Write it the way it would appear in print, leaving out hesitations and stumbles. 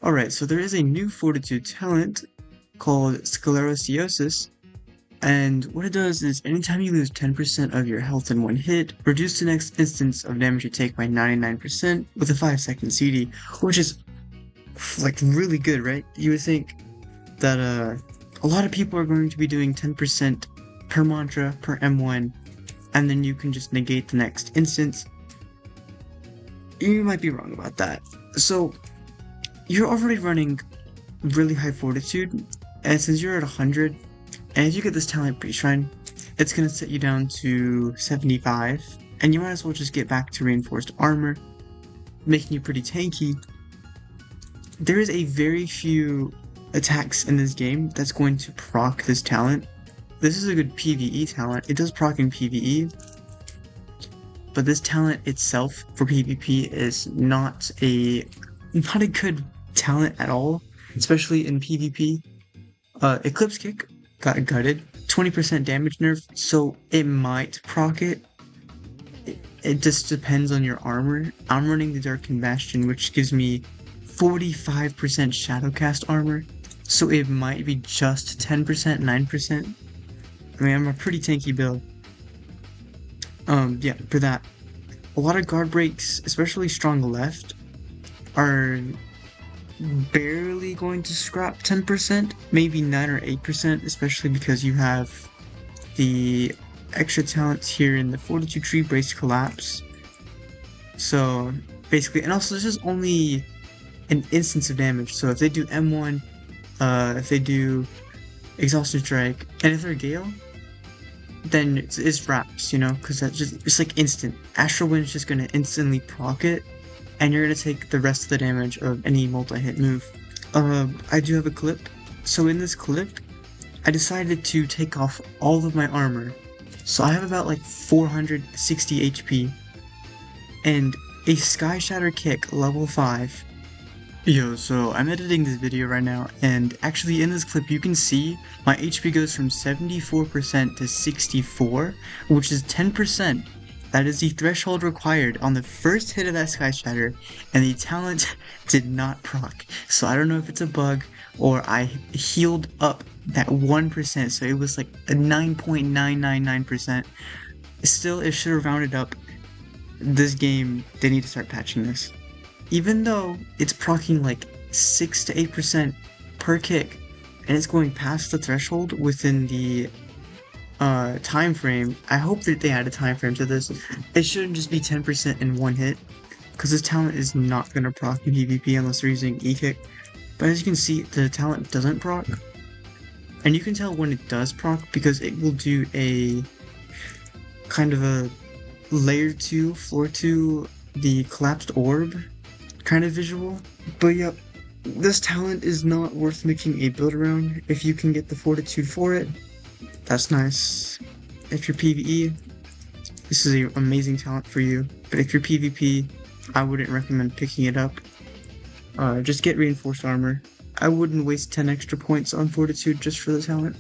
Alright, so there is a new Fortitude talent called Sclerosiosis, and what it does is anytime you lose 10% of your health in one hit, reduce the next instance of damage you take by 99% with a 5-second CD, which is like really good, right? You would think that a lot of people are going to be doing 10% per mantra per M1, and then you can just negate the next instance. You might be wrong about that. So you're already running really high fortitude, and since you're at 100, and if you get this talent pre-shrine, it's gonna set you down to 75, and you might as well just get back to reinforced armor, making you pretty tanky. There is a very few attacks in this game that's going to proc this talent. This is a good PvE talent. It does proc in PvE, but this talent itself for PvP is not a good talent at all, especially in PvP. Eclipse Kick got gutted, 20% damage nerf, so it might proc it. It just depends on your armor. I'm running the Darkened Bastion, which gives me 45% Shadowcast armor, so it might be just 10%, 9%. I mean, I'm a pretty tanky build. Yeah, for that. A lot of guard breaks, especially strong left, are barely going to scrap 10%, maybe 9 or 8%, especially because you have the extra talents here in the Fortitude tree, Brace Collapse. So basically, and also this is only an instance of damage, so if they do M1, if they do Exhaustion Strike, and if they're Gale, then it's wraps, you know, because that's just, it's like instant. Astral Wind's just gonna instantly proc it, and you're gonna take the rest of the damage of any multi-hit move. I do have a clip. So in this clip, I decided to take off all of my armor. So I have about like 460 HP, and a Sky Shatter Kick level 5. Yo, so I'm editing this video right now, and actually in this clip you can see my HP goes from 74% to 64, which is 10%. That is the threshold required on the first hit of that Sky Shatter, and the talent did not proc. So I don't know if it's a bug, or I healed up that 1%, so it was like a 9.999%. Still, it should have rounded up. This game, they need to start patching this. Even though it's proccing like 6 to 8% per kick, and it's going past the threshold within the time frame, I hope that they add a time frame to this. It shouldn't just be 10% in one hit, because this talent is not going to proc in PvP unless they're using E-Kick. But as you can see, the talent doesn't proc, and you can tell when it does proc because it will do a kind of a layer 2, floor 2, the collapsed orb kind of visual. But yep, this talent is not worth making a build around. If you can get the fortitude for it, that's nice. If you're PvE, this is an amazing talent for you. But if you're PvP, I wouldn't recommend picking it up. Just get reinforced armor. I wouldn't waste 10 extra points on fortitude just for the talent.